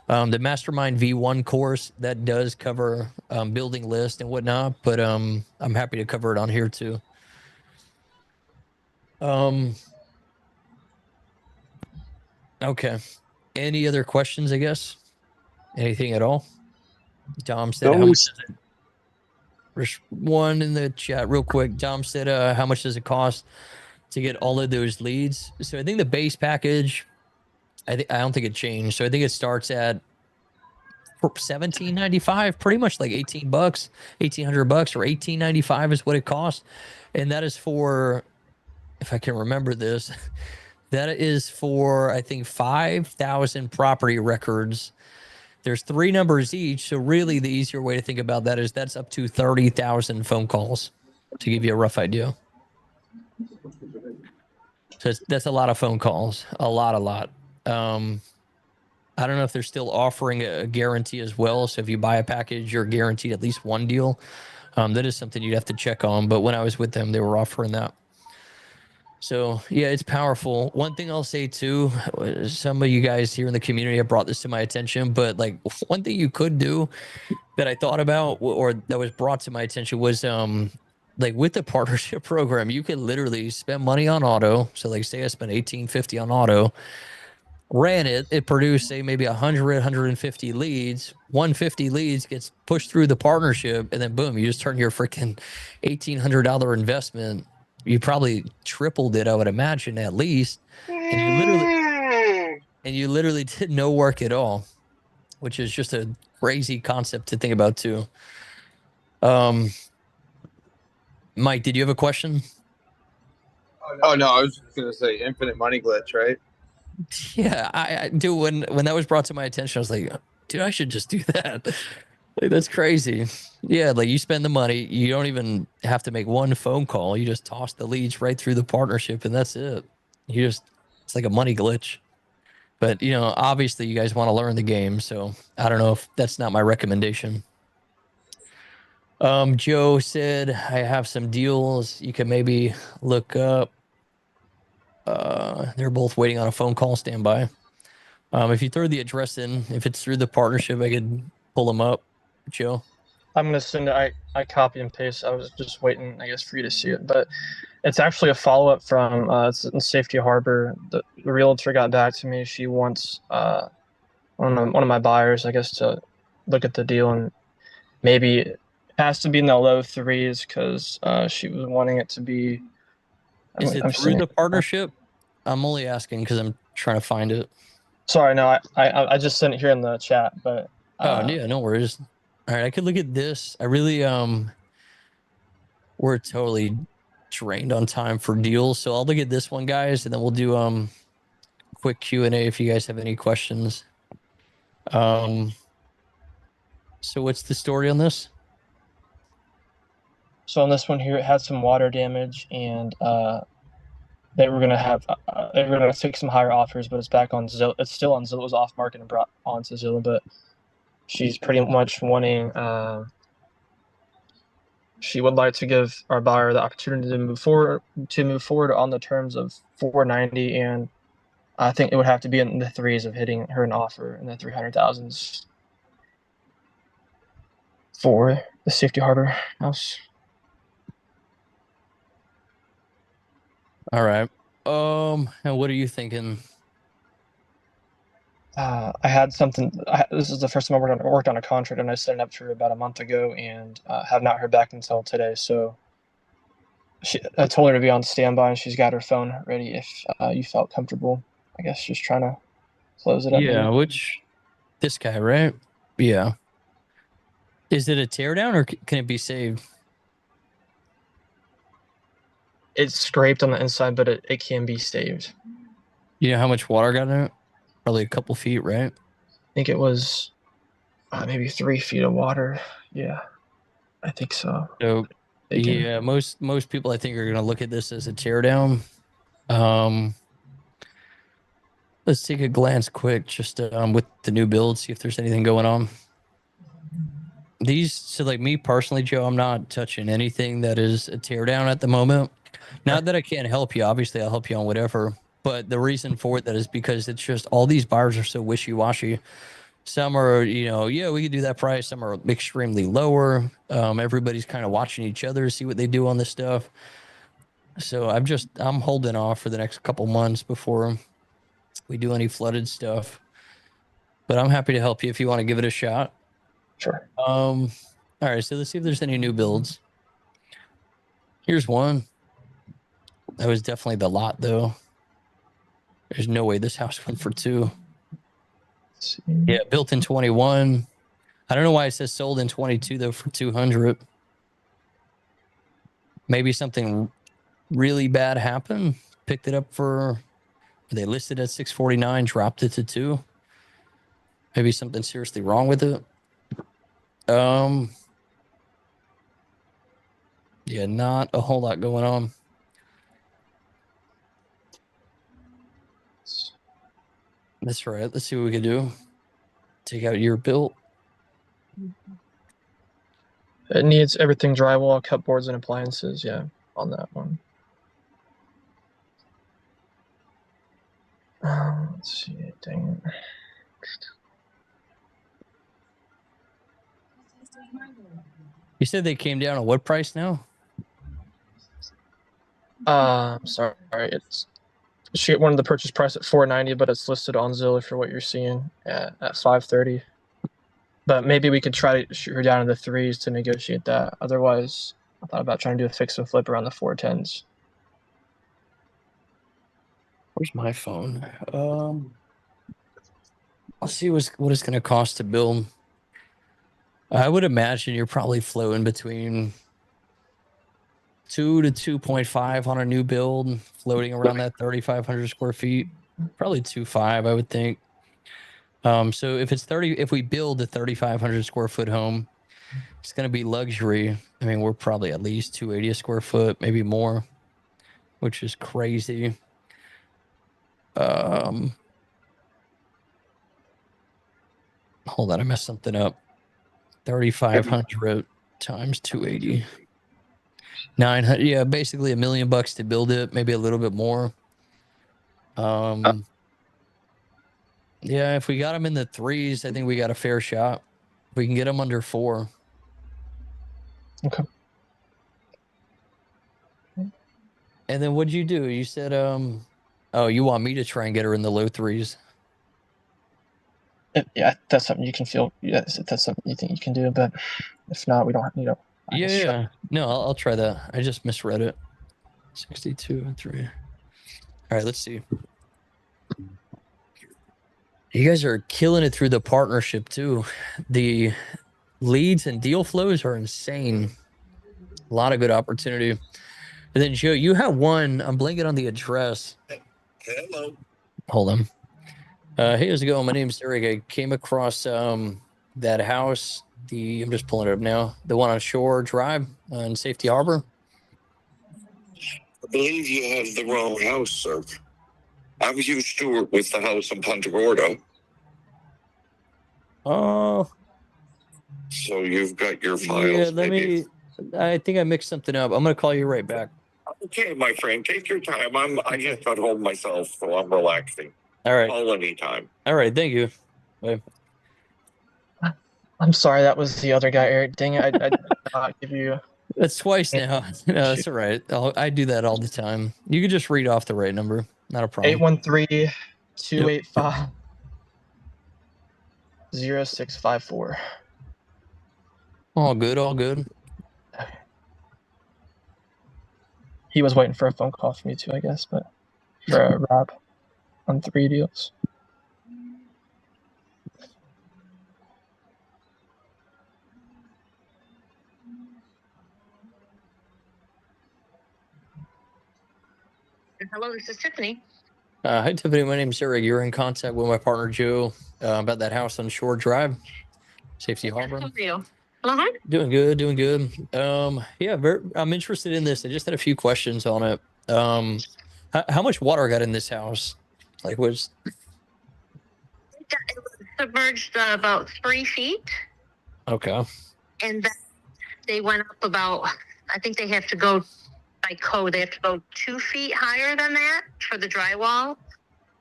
The Mastermind V1 course that does cover building list and whatnot, but I'm happy to cover it on here too. Okay. Any other questions, I guess? Anything at all? Dom said, how much does it? There's one in the chat real quick. Dom said, how much does it cost to get all of those leads? So I think the base package, I don't think it changed. So I think it starts at $17.95, pretty much like $18, $1,800 or $18.95 is what it costs. And that is for, if I can remember this, that is for, I think, 5,000 property records. There's 3 numbers each. So really the easier way to think about that is that's up to 30,000 phone calls, to give you a rough idea. So that's a lot of phone calls, a lot. I don't know if they're still offering a guarantee as well. So if you buy a package, you're guaranteed at least one deal. That is something you'd have to check on. But when I was with them, they were offering that. So yeah, it's powerful. One thing I'll say too, some of you guys here in the community have brought this to my attention, but like one thing you could do that I thought about or that was brought to my attention was like with the partnership program, you can literally spend money on auto. So like say I spent $18.50 on auto, ran it produced say maybe 100, 150 leads. 150 leads gets pushed through the partnership, and then boom, you just turn your freaking $1,800 investment. You probably tripled it, I would imagine, at least. And you literally did no work at all, which is just a crazy concept to think about too. Mike, did you have a question? Oh no, I was just gonna say infinite money glitch, right? Yeah, I do. When that was brought to my attention, I was like, dude, I should just do that. Like, that's crazy. Yeah, like you spend the money, you don't even have to make one phone call. You just toss the leads right through the partnership, and that's it. It's like a money glitch. But you know, obviously, you guys want to learn the game, so I don't know if that's not my recommendation. Joe said I have some deals you can maybe look up. They're both waiting on a phone call. Stand by. If you throw the address in, if it's through the partnership, I could pull them up. Joe. I'm gonna send it. I copy and paste. I was just waiting, I guess, for you to see it, but it's actually a follow up from it's in Safety Harbor. The realtor got back to me. She wants one of my buyers, I guess, to look at the deal, and maybe it has to be in the low threes because she was wanting it to be. Is it through the partnership? I'm only asking because I'm trying to find it. Sorry, no, I just sent it here in the chat, but oh yeah, no worries. All right, I could look at this. I really we're totally drained on time for deals, so I'll look at this one, guys, and then we'll do quick Q&A if you guys have any questions. So what's the story on this? So on this one here, it had some water damage, and they were gonna take some higher offers, but it's back on Zillow. It's still on Zillow. It was off market and brought onto Zillow, but she's pretty much wanting. She would like to give our buyer the opportunity to move forward on the terms of 490, and I think it would have to be in the threes of hitting her an offer in the 300,000s for the Safety Harbor house. All right. And what are you thinking? I had something. This is the first time I worked on a contract, and I set it up for about a month ago, and have not heard back until today. So I told her to be on standby, and she's got her phone ready if you felt comfortable. I guess just trying to close it up. Yeah, maybe. which this guy, right? Yeah. Is it a teardown or can it be saved? It's scraped on the inside, but it can be saved. You know how much water got in it? Probably a couple feet, right? I think it was maybe 3 feet of water. Yeah, I think so. So yeah, most people I think are gonna look at this as a teardown. Let's take a glance quick just with the new build, see if there's anything going on. So like me personally, Joe, I'm not touching anything that is a teardown at the moment. Not that I can't help you. Obviously, I'll help you on whatever. But the reason for that is because it's just all these buyers are so wishy-washy. Some are, yeah, we could do that price. Some are extremely lower. Everybody's kind of watching each other, see what they do on this stuff. So I'm holding off for the next couple months before we do any flooded stuff. But I'm happy to help you if you want to give it a shot. Sure. All right, so let's see if there's any new builds. Here's one. That was definitely the lot, though. There's no way this house went for 2. Yeah, built in 21. I don't know why it says sold in 22 though for 200. Maybe something really bad happened. Picked it up they listed at 649, dropped it to 2. Maybe something seriously wrong with it. Yeah, not a whole lot going on. That's right. Let's see what we can do. Take out your built. It needs everything drywall, cupboards, and appliances. Yeah, on that one. Let's see. Dang it. You said they came down at what price now? Sorry. She wanted the purchase price at 490, but it's listed on Zillow for what you're seeing at 530. But maybe we could try to shoot her down in the 3s to negotiate that. Otherwise, I thought about trying to do a fix and flip around the 410s. Where's my phone? I'll see what it's going to cost to build. I would imagine you're probably floating between 2 to 2.5 on a new build, floating around that 3,500 square feet. Probably 2.5, I would think. So if we build a 3,500 square foot home, it's going to be luxury. I mean, we're probably at least 280 a square foot, maybe more, which is crazy. Hold on, I messed something up. 3,500 times 280. 900. Yeah, basically $1 million to build it, maybe a little bit more. Yeah, if we got them in the threes, I think we got a fair shot. If we can get them under 4. Okay. And then what'd you do? You said, oh, you want me to try and get her in the low 3s? Yeah, that's something you can feel. Yes, if that's something you think you can do, but if not, we don't. I guess Yeah. No, I'll try that. I just misread it. 62 and 3. All right, let's see. You guys are killing it through the partnership too. The leads and deal flows are insane. A lot of good opportunity. And then Joe, you have one. I'm blanking on the address. Hello. Hold on. Hey, how's it going? My name's Eric. I came across that house. I'm just pulling it up now. The one on Shore Drive in Safety Harbor. I believe you have the wrong house, sir. I was you, Stuart, with the house in Punta Gorda. Oh, So you've got your files. yeah. I think I mixed something up. I'm gonna call you right back. Okay, my friend, take your time. I just got home myself, so I'm relaxing. All right. Call anytime. All right. Thank you. Bye. I'm sorry, that was the other guy, Eric. Dang it, I did not give you. That's twice now. No, that's all right. I do that all the time. You could just read off the right number. Not a problem. 813-285-0654. All good. All good. He was waiting for a phone call from you too, I guess, but for Rob on 3 deals. Hello, this is Tiffany. Hi, Tiffany. My name's Eric. You're in contact with my partner, Joe, about that house on Shore Drive, Safety Harbor. How are you? Uh-huh. Doing good. Doing good. Yeah, I'm interested in this. I just had a few questions on it. How much water got in this house? Like, was It was submerged about 3 feet, okay? and then they went up about, I think they have to go, by code, they have to go 2 feet higher than that for the drywall.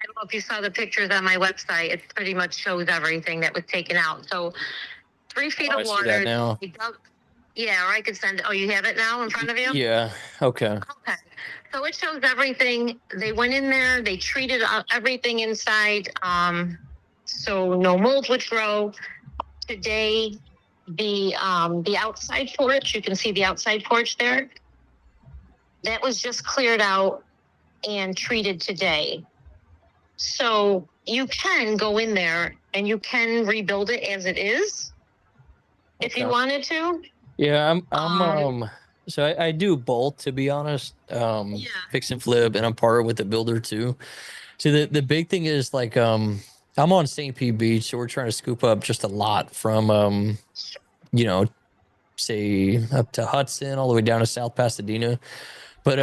I don't know if you saw the pictures on my website. It pretty much shows everything that was taken out. So 3 feet I of see water. that now. Yeah, or I could send it. Oh, you have it now in front of you? Yeah. Okay. Okay. So it shows everything. They went in there, they treated everything inside. So no mold would grow. Today, the outside porch, you can see the outside porch there. That was just cleared out and treated today. So you can go in there and you can rebuild it as it is if you wanted to. Yeah, so I do both, to be honest. Fix and flip, and I'm partnered with the builder too. So the big thing is like I'm on St. Pete Beach, so we're trying to scoop up just a lot from say up to Hudson all the way down to South Pasadena. But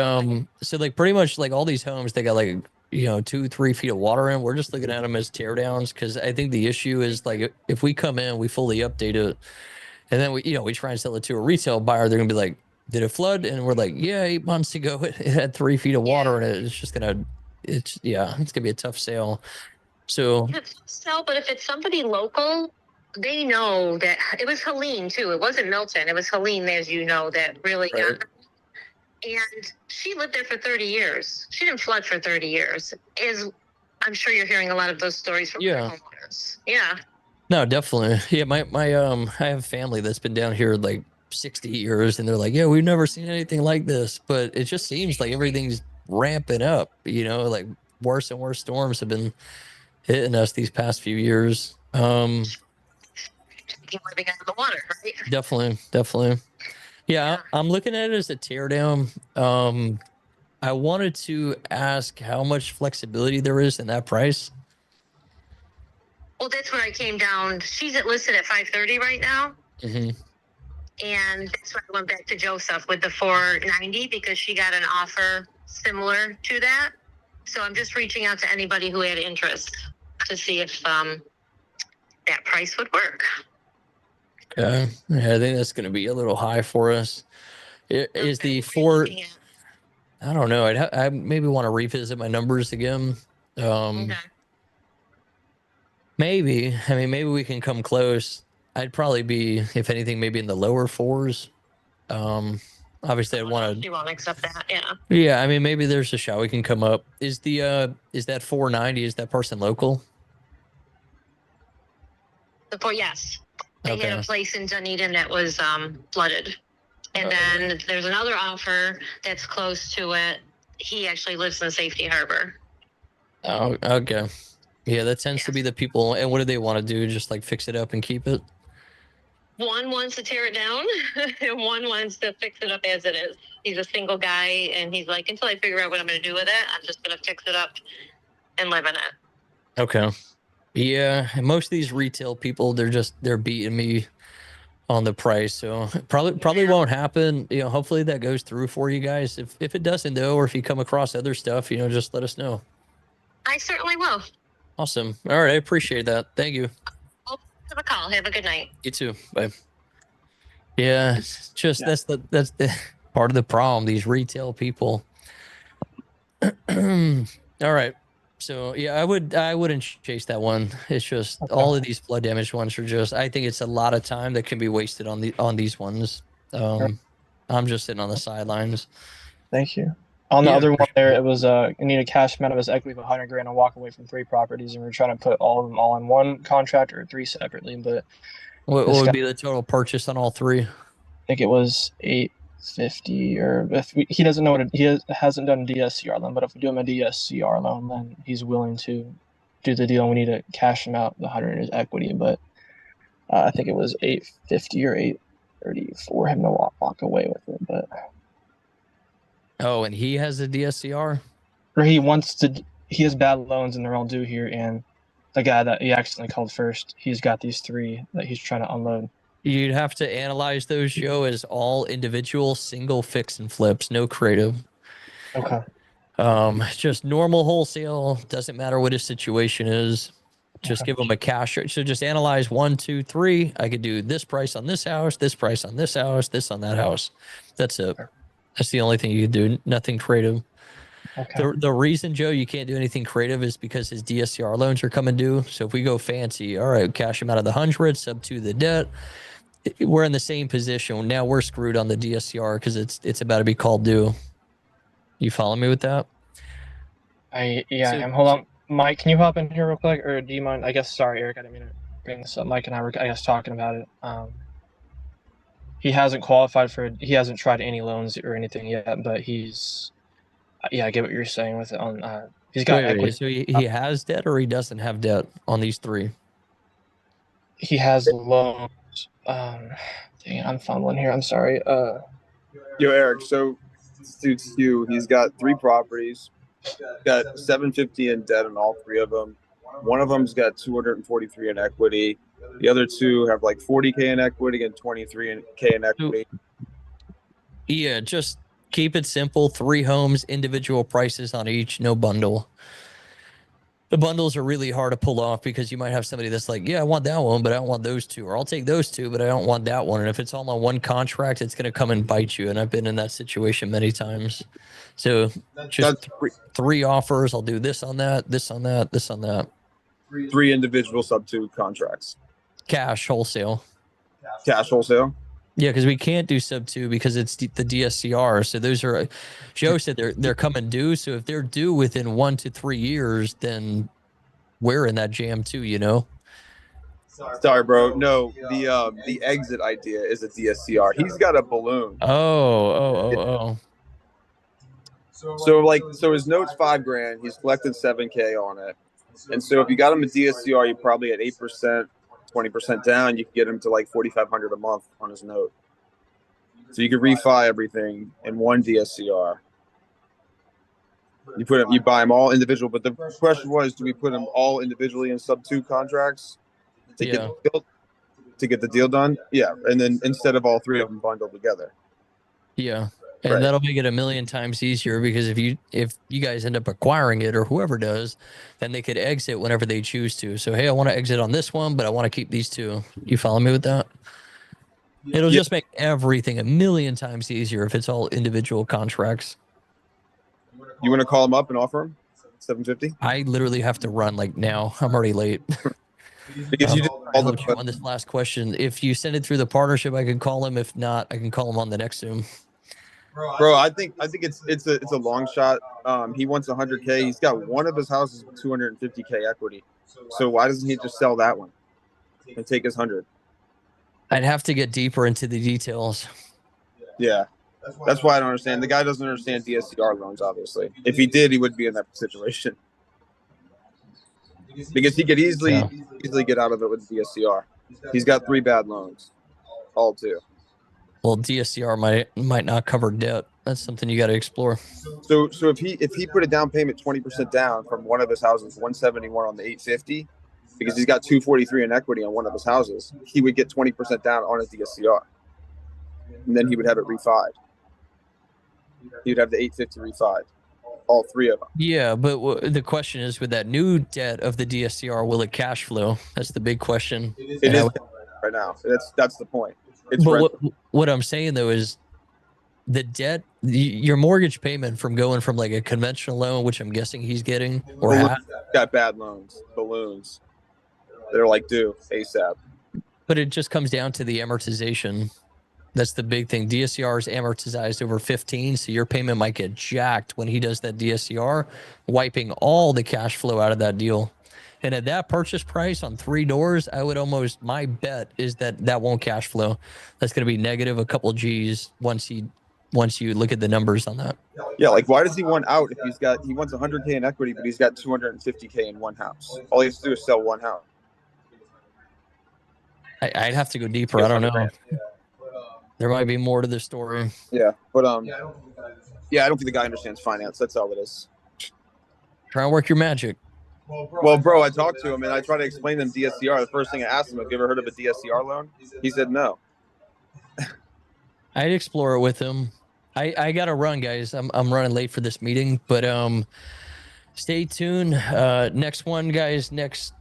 so like pretty much like all these homes, they got like 2-3 feet of water in. We're just looking at them as tear downs, because I think the issue is like if we come in, we fully update it, and then we try and sell it to a retail buyer, they're gonna be like, did it flood? And we're like, yeah, 8 months ago it had 3 feet of water, and it's gonna be a tough sale. So But if it's somebody local, they know that it was Helene too. It wasn't Milton. It was Helene, as you know, that really got them. And she lived there for 30 years. She didn't flood for 30 years. I'm sure you're hearing a lot of those stories from other homeowners. Yeah. No, definitely. Yeah, my I have family that's been down here like 60 years, and they're like, yeah, we've never seen anything like this. But it just seems like everything's ramping up, like worse and worse storms have been hitting us these past few years. Living out of the water, right? Definitely. Yeah, I'm looking at it as a teardown. I wanted to ask how much flexibility there is in that price. Well, that's where I came down. She's listed at 530 right now. Mm-hmm. And that's why I went back to Joseph with the 490, because she got an offer similar to that. So I'm just reaching out to anybody who had interest to see if that price would work. Okay. Yeah, I think that's going to be a little high for us. Is Okay, the what are you four? looking at? I don't know. I maybe want to revisit my numbers again. Okay. Maybe. I mean, maybe we can come close. I'd probably be, if anything, maybe in the lower fours. Obviously, I'd want to. You won't accept that, yeah. Yeah, I mean, maybe there's a shot we can come up. Is that 490? Is that person local? Yes, they had Okay. a place in Dunedin that was flooded, and then there's another offer that's close to it. He actually lives in Safety Harbor. Oh, okay. Yeah, that tends to be the people. And what do they want to do? Just like fix it up and keep it? One wants to tear it down, and one wants to fix it up as it is. He's a single guy, and he's like, until I figure out what I'm going to do with it, I'm just going to fix it up and live in it. Okay. Yeah, and most of these retail people, they're beating me on the price, so probably won't happen. You know, hopefully that goes through for you guys. If it doesn't though, or if you come across other stuff, you know, just let us know. I certainly will. Awesome. All right, I appreciate that. Thank you. I'll have a call. Have a good night. You too. Bye. Yeah, it's just that's the part of the problem. These retail people. All right. So yeah, I wouldn't chase that one. It's just all of these flood damage ones are just. I think it's a lot of time that can be wasted on these ones. I'm just sitting on the sidelines. Thank you. On the Yeah, other for one there, it was I need a cash amount of his equity of 100 grand and walk away from 3 properties, and we're trying to put all of them all in one contract or 3 separately. But What this would guy- be the total purchase on all 3? I think it was 850, or if he doesn't know he hasn't done a DSCR loan, but if we do him a DSCR loan, then he's willing to do the deal. And we need to cash him out the 100 in his equity, but I think it was 850 or 830 for him to walk away with it. But Oh, and he has a DSCR. or he has bad loans and they're all due here, and the guy that he accidentally called first, he's got these 3 that he's trying to unload. You'd have to analyze those, Joe, as all individual single fix and flips, no creative. Okay. Just normal wholesale. Doesn't matter what his situation is. Just give him a cash. So just analyze 1, 2, 3. I could do this price on this house, this price on this house, this on that house. That's it. That's the only thing you could do. Nothing creative. Okay. The reason, Joe, you can't do anything creative is because his DSCR loans are coming due. So if we go fancy, all right, cash him out of the 100, sub to the debt. We're in the same position. Now we're screwed on the DSCR because it's about to be called due. You follow me with that? Hold on. Mike, can you hop in here real quick? Or do you mind? I guess, sorry, Eric, I didn't mean to bring this up. Mike and I were, I guess, talking about it. He hasn't qualified he hasn't tried any loans or anything yet, but he's, I get what you're saying with it. He's got equity. So he has debt or he doesn't have debt on these 3? He has loans. Dang it, I'm fumbling here. I'm sorry. Yo, Eric. So, suits you. He's got 3 properties. Got 750 in debt on all 3 of them. One of them's got 243 in equity. The other 2 have like 40K in equity and 23K in equity. Yeah, just keep it simple. 3 homes, individual prices on each, no bundle. The bundles are really hard to pull off because you might have somebody that's like, yeah, I want that one, but I don't want those 2. Or I'll take those 2, but I don't want that one. And if it's all on one contract, it's going to come and bite you. And I've been in that situation many times. So just 3 offers. I'll do this on that, this on that, this on that. 3 individual sub 2 contracts. Cash wholesale. Cash wholesale. Yeah, because we can't do sub 2 because it's the DSCR. So those are, Joe said they're coming due. So if they're due within 1 to 3 years, then we're in that jam too, you know? Sorry, bro. No, the exit idea is a DSCR. He's got a balloon. Oh. So his note's $5,000. He's collected 7K on it. And so if you got him a DSCR, you probably at 8%, 20% down, you can get him to like $4,500 a month on his note. So you could refi everything in one DSCR. You buy them all individual, but the question was, do we put them all individually in sub 2 contracts to get the deal done? Yeah, and then instead of all 3 of them bundled together. Yeah. And that'll make it a million times easier because if you guys end up acquiring it or whoever does, then they could exit whenever they choose to. So, hey, I want to exit on this one, but I want to keep these 2. You follow me with that? It'll Yeah. just make everything a million times easier if it's all individual contracts. You want to call him up and offer him 750? I literally have to run like now. I'm already late. Because you just I called helped you him. on this last question. If you send it through the partnership, I can call him. If not, I can call him on the next Zoom. Bro, I think it's a long shot. He wants 100K. He's got one of his houses with 250K equity. So why doesn't he just sell that one and take his 100? I'd have to get deeper into the details. Yeah. That's why I don't understand. The guy doesn't understand DSCR loans, obviously. If he did, he would be in that situation. Because he could easily get out of it with DSCR. He's got 3 bad loans. All 2. Well, DSCR might not cover debt. That's something you got to explore. So if he put a down payment 20% down from one of his houses, 171 on the 850, because he's got 243 in equity on one of his houses, he would get 20% down on a DSCR. And then he would have it refied. He would have the 850 refied. All 3 of them. Yeah, but the question is, with that new debt of the DSCR, will it cash flow? That's the big question. It is right now. That's the point. It's but what I'm saying though is the debt, your mortgage payment from going from like a conventional loan, which I'm guessing he's getting or got bad loans, balloons. They're like due ASAP. But it just comes down to the amortization. That's the big thing. DSCR is amortized over 15, so your payment might get jacked when he does that DSCR, wiping all the cash flow out of that deal. And at that purchase price on 3 doors, I would almost, my bet is that won't cash flow. That's going to be negative a couple G's once you look at the numbers on that. Yeah, like why does he want out if he wants 100K in equity, but he's got 250K in one house? All he has to do is sell one house. I'd have to go deeper. I don't know. There might be more to the story. Yeah, but I don't think the guy understands finance. That's all it is. Try and work your magic. Well, bro, I talked to him and I tried to explain to him DSCR. The first thing I asked him, have you ever heard of a DSCR loan? He said no. I'd explore it with him. I gotta run, guys. I'm running late for this meeting, but stay tuned. Next one, guys. Next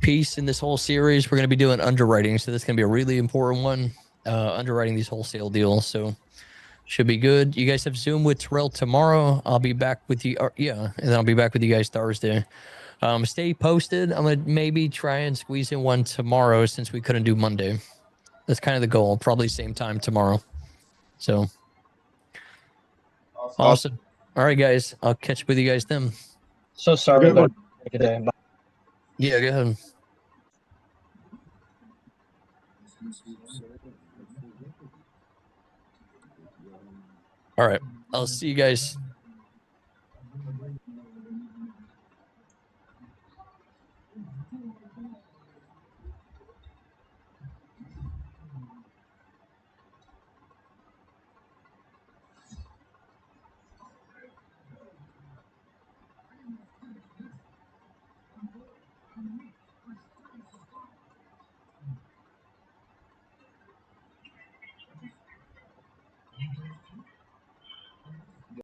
piece in this whole series, we're gonna be doing underwriting. So this is gonna be a really important one. Underwriting these wholesale deals. So should be good. You guys have Zoom with Terrell tomorrow. I'll be back with you. And then I'll be back with you guys Thursday. Stay posted. I'm gonna maybe try and squeeze in one tomorrow since we couldn't do Monday. That's kind of the goal. Probably same time tomorrow. So awesome. All right, guys. I'll catch up with you guys then. So sorry about today. Yeah, go ahead. All right. I'll see you guys.